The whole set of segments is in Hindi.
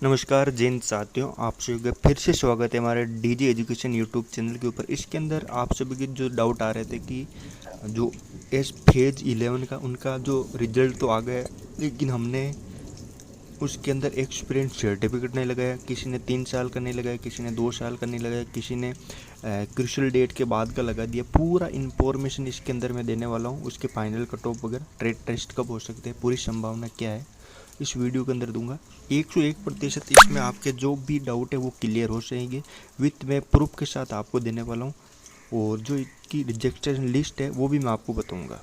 नमस्कार जैन साथियों, आप सभी का फिर से स्वागत है हमारे डीजे एजुकेशन यूट्यूब चैनल के ऊपर। इसके अंदर आप सभी के जो डाउट आ रहे थे कि जो एस फेज 11 का उनका जो रिजल्ट तो आ गया, लेकिन हमने उसके अंदर एक्सपीरियंस सर्टिफिकेट नहीं लगाया। किसी ने 3 साल का नहीं लगाया, किसी ने 2 साल का नहीं लगाया, किसी ने क्रूशियल डेट के बाद का लगा दिया। पूरा इन्फॉर्मेशन इसके अंदर मैं देने वाला हूँ। उसके फाइनल कट ऑफ वगैरह, ट्रेड टेस्ट कब हो सकते हैं, पूरी संभावना क्या है, इस वीडियो के अंदर दूंगा। 101% इसमें आपके जो भी डाउट है वो क्लियर हो जाएंगे, विथ मैं प्रूफ के साथ आपको देने वाला हूँ। और जो इसकी रिजेक्शन लिस्ट है वो भी मैं आपको बताऊँगा।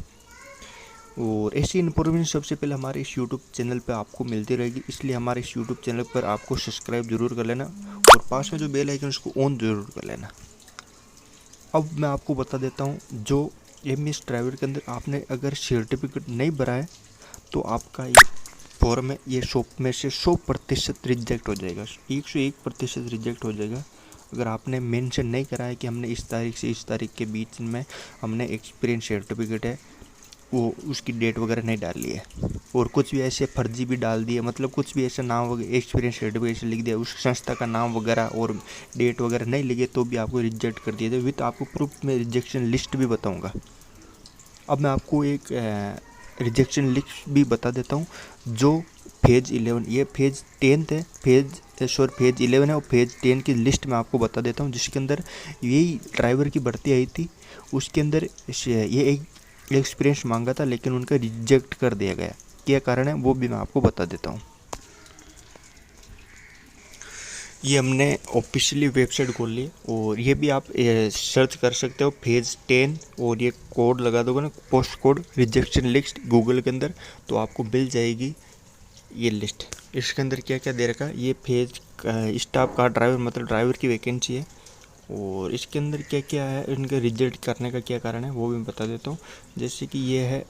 और ऐसी इन्फॉर्मेशन सबसे पहले हमारे इस यूट्यूब चैनल पर आपको मिलती रहेगी, इसलिए हमारे इस यूट्यूब चैनल पर आपको सब्सक्राइब जरूर कर लेना और पास में जो बेल आइकन उसको ऑन जरूर कर लेना। अब मैं आपको बता देता हूँ, जो एमएस ड्राइवर के अंदर आपने अगर सर्टिफिकेट नहीं भरा है तो आपका ये फॉर्म है, ये 100 में से 100% रिजेक्ट हो जाएगा। 101% रिजेक्ट हो जाएगा अगर आपने मेंशन नहीं करा है कि हमने इस तारीख से इस तारीख के बीच में हमने एक्सपीरियंस सर्टिफिकेट है, वो उसकी डेट वगैरह नहीं डाली है और कुछ भी ऐसे फर्जी भी डाल दिए, मतलब कुछ भी ऐसा नाम वगैरह एक्सपीरियंस सर्टिफिकेट लिख दिया, उस संस्था का नाम वगैरह और डेट वगैरह नहीं लिखे तो भी आपको रिजेक्ट कर दिया जाए। विथ आपको प्रूफ में रिजेक्शन लिस्ट भी बताऊंगा। अब मैं आपको एक रिजेक्शन लिस्ट भी बता देता हूँ। जो फेज 11, ये फेज 10 है, फेज 11 है और फेज 10 की लिस्ट मैं आपको बता देता हूँ, जिसके अंदर यही ड्राइवर की भर्ती आई थी। उसके अंदर ये एक एक्सपीरियंस मांगा था, लेकिन उनका रिजेक्ट कर दिया गया। क्या कारण है वो भी मैं आपको बता देता हूँ। ये हमने ऑफिशियली वेबसाइट खोल ली और ये भी आप सर्च कर सकते हो फेज 10, और ये कोड लगा दोगे ना, post code rejection list Google के अंदर, तो आपको मिल जाएगी ये लिस्ट। इसके अंदर क्या क्या दे रखा है, ये फेज स्टाफ का ड्राइवर, मतलब ड्राइवर की वैकेंसी है। और इसके अंदर क्या क्या है, इनके रिजेक्ट करने का क्या कारण है वो भी मैं बता देता हूँ। जैसे कि ये है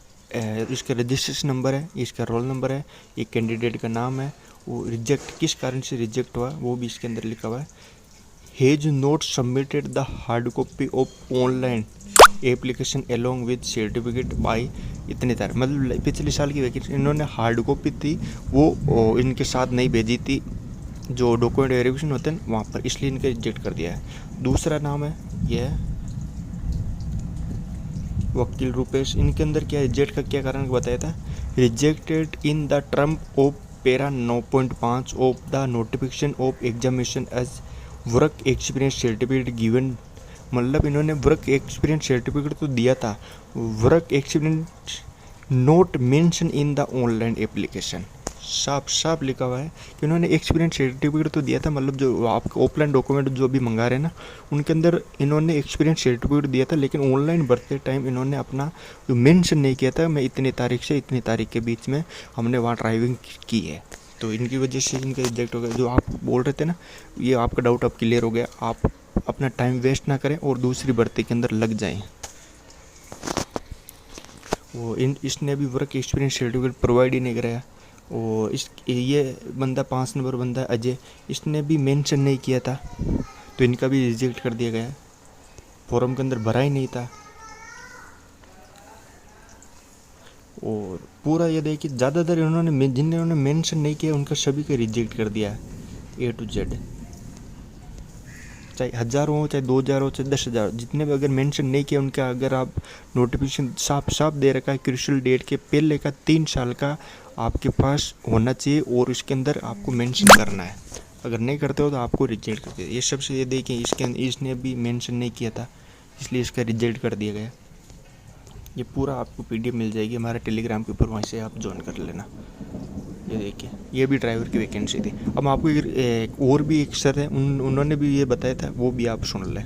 इसका रजिस्ट्रेशन नंबर है, इसका रोल नंबर है, ये कैंडिडेट का नाम है, वो रिजेक्ट किस कारण से रिजेक्ट हुआ वो भी इसके अंदर लिखा हुआ है। Has not submitted the hard copy of online application along with certificate by इतनी तारीख, मतलब पिछले साल की वैकेंसी इन्होंने हार्ड कॉपी थी वो इनके साथ नहीं भेजी थी, जो डॉक्यूमेंट वेरिफिकेशन होते हैं वहाँ पर, इसलिए इनका रिजेक्ट कर दिया है। दूसरा नाम है यह है वकील रुपेश। इनके अंदर क्या रिजेक्ट का क्या कारण बताया था, rejected in the term of para 9.5 of the notification of examination as work experience certificate given. मतलब इन्होंने वर्क एक्सपीरियंस सर्टिफिकेट तो दिया था, work experience not mention in the online application, साफ साफ लिखा हुआ है कि उन्होंने एक्सपीरियंस सर्टिफिकेट तो दिया था, मतलब जो आपके ऑफलाइन डॉक्यूमेंट जो भी मंगा रहे हैं ना उनके अंदर इन्होंने एक्सपीरियंस सर्टिफिकेट दिया था, लेकिन ऑनलाइन भरते टाइम इन्होंने अपना जो मेंशन नहीं किया था, मैं इतनी तारीख से इतनी तारीख के बीच में हमने वहाँ ड्राइविंग की है, तो इनकी वजह से इनका रिजेक्ट हो गया। जो आप बोल रहे थे ना, ये आपका डाउट अब क्लियर हो गया। आप अपना टाइम वेस्ट ना करें और दूसरी भर्ती के अंदर लग जाएं। वो इसने अभी वर्क एक्सपीरियंस सर्टिफिकेट प्रोवाइड ही नहीं कराया। और इस ये बंदा 5 नंबर बंदा है अजय, इसने भी मेंशन नहीं किया था, तो इनका भी रिजेक्ट कर दिया गया। फॉर्म के अंदर भरा ही नहीं था। और पूरा ये देखिए, ज़्यादातर इन्होंने जिन्होंने मेंशन नहीं किया उनका सभी का रिजेक्ट कर दिया A to Z, चाहे 1000 हो, चाहे 2000 हो, चाहे 10,000, जितने भी अगर मेंशन नहीं किया उनका, अगर आप नोटिफिकेशन साफ साफ दे रखा है क्रूशियल डेट के पहले का 3 साल का आपके पास होना चाहिए और इसके अंदर आपको मेंशन करना है। अगर नहीं करते हो तो आपको रिजेक्ट कर दिया। ये सबसे ये देखिए, इसके अंदर इसने भी मेंशन नहीं किया था, इसलिए इसका रिजेक्ट कर दिया गया। ये पूरा आपको PDF मिल जाएगी हमारे टेलीग्राम के ऊपर, वहीं से आप ज्वाइन कर लेना। ये देखिए, ये भी ड्राइवर की वैकेंसी थी। अब आपको एक और भी एक सर है, उन्होंने भी ये बताया था, वो भी आप सुन लें।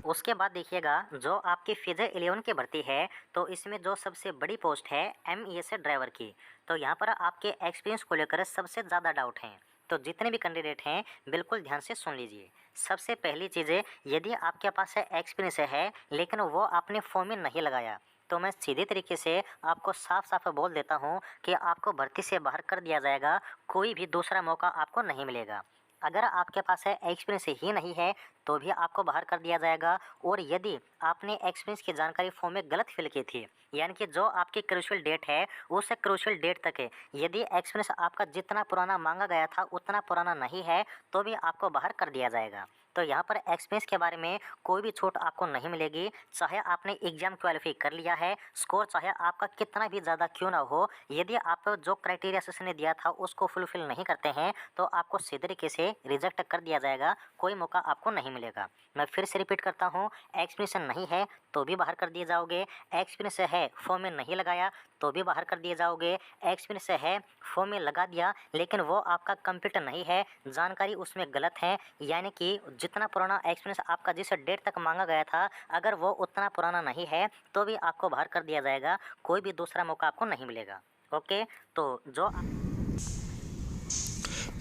उसके बाद देखिएगा, जो आपकी फेजर 11 की भर्ती है तो इसमें जो सबसे बड़ी पोस्ट है MES ड्राइवर की, तो यहाँ पर आपके एक्सपीरियंस को लेकर सबसे ज़्यादा डाउट हैं। तो जितने भी कैंडिडेट हैं बिल्कुल ध्यान से सुन लीजिए। सबसे पहली चीज़ें, यदि आपके पास एक्सपीरियंस है लेकिन वो आपने फॉर्म में नहीं लगाया, तो मैं सीधे तरीके से आपको साफ साफ बोल देता हूँ कि आपको भर्ती से बाहर कर दिया जाएगा। कोई भी दूसरा मौका आपको नहीं मिलेगा। अगर आपके पास एक्सपीरियंस ही नहीं है तो भी आपको बाहर कर दिया जाएगा। और यदि आपने एक्सपीरियंस की जानकारी फॉर्म में गलत फिल की थी, यानी कि जो आपकी क्रूशियल डेट है उस क्रूशियल डेट तक है, यदि एक्सपीरियंस आपका जितना पुराना मांगा गया था उतना पुराना नहीं है, तो भी आपको बाहर कर दिया जाएगा। तो यहाँ पर एक्सपीरियंस के बारे में कोई भी छूट आपको नहीं मिलेगी, चाहे आपने एग्जाम क्वालिफाई कर लिया है, स्कोर चाहे आपका कितना भी ज़्यादा क्यों ना हो, यदि आप जो क्राइटेरिया सेशन ने दिया था उसको फुलफिल नहीं करते हैं तो आपको सीधे तरीके से रिजेक्ट कर दिया जाएगा, कोई मौका आपको नहीं मिलेगा। मैं फिर से रिपीट करता हूँ, एक्सपीरियंस नहीं है तो भी बाहर कर दिए जाओगे, एक्सपीरियंस है फॉर्म में नहीं लगाया तो भी बाहर कर दिए जाओगे, एक्सपीरियंस है फॉर्म में लगा दिया लेकिन वो आपका कंप्लीट नहीं है, जानकारी उसमें गलत है, यानी कि जितना पुराना एक्सपीरियंस आपका जिस डेट तक मांगा गया था अगर वो उतना पुराना नहीं है तो भी आपको बाहर कर दिया जाएगा, कोई भी दूसरा मौका आपको नहीं मिलेगा। ओके, तो जो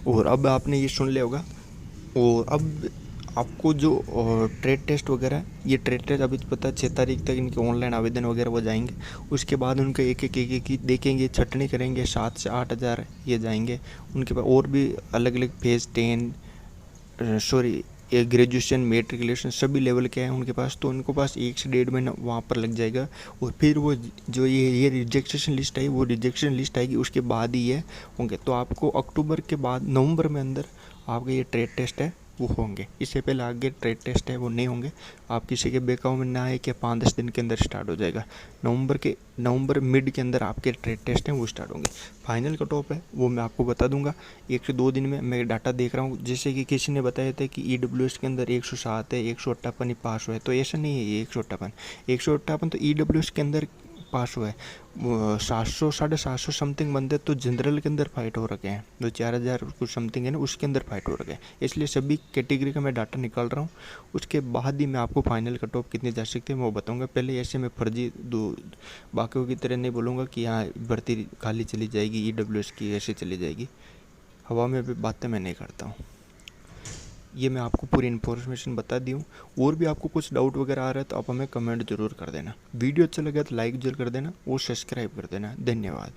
और अब आपने ये सुन लिया होगा। और अब आपको जो ट्रेड टेस्ट वगैरह है, ये ट्रेड टेस्ट अभी तो पता है 6 तारीख तक इनके ऑनलाइन आवेदन वगैरह वो जाएंगे। उसके बाद उनका एक ही देखेंगे, छटनी करेंगे, 7 से 8 हज़ार ये जाएंगे। उनके बाद और भी अलग अलग फेज़ 10 ये ग्रेजुएशन मेट्रिकुलेशन सभी लेवल के हैं उनके पास, तो उनको पास 1 से 1.5 महीना वहाँ पर लग जाएगा। और फिर वो जो ये रिजेक्शन लिस्ट आई, वो रिजेक्शन लिस्ट आएगी उसके बाद ही ये होंगे। तो आपको अक्टूबर के बाद नवंबर में अंदर आपका ये ट्रेड टेस्ट है वो होंगे, इससे पहले आगे ट्रेड टेस्ट है वो नहीं होंगे। आप किसी के बेकाऊ में ना आए कि 5-10 दिन के अंदर स्टार्ट हो जाएगा। नवंबर मिड के अंदर आपके ट्रेड टेस्ट हैं वो स्टार्ट होंगे। फाइनल कट ऑफ है वो मैं आपको बता दूंगा 1 से 2 दिन में। मैं डाटा देख रहा हूँ, जैसे कि किसी ने बताया था कि EWS के अंदर 107 है, 158 ही पास हुआ है, तो ऐसा नहीं है। ये 158 तो EWS के अंदर पास हुआ है। 700 750 समथिंग बंदे तो जनरल के अंदर फाइट हो रखे हैं, जो 4000 कुछ समथिंग है ना उसके अंदर फाइट हो रखे हैं। इसलिए सभी कैटेगरी का मैं डाटा निकाल रहा हूँ, उसके बाद ही मैं आपको फाइनल कट ऑफ कितनी जा सकती है मैं वो बताऊँगा। पहले ऐसे मैं फर्जी बाकियों की तरह नहीं बोलूँगा कि यहाँ भर्ती खाली चली जाएगी, EWS की ऐसे चली जाएगी। हवा में भी बातें मैं नहीं करता हूँ। ये मैं आपको पूरी इन्फॉर्मेशन बता दी हूँ। और भी आपको कुछ डाउट वगैरह आ रहा है तो आप हमें कमेंट ज़रूर कर देना। वीडियो अच्छा लगा तो लाइक जरूर कर देना और सब्सक्राइब कर देना। धन्यवाद।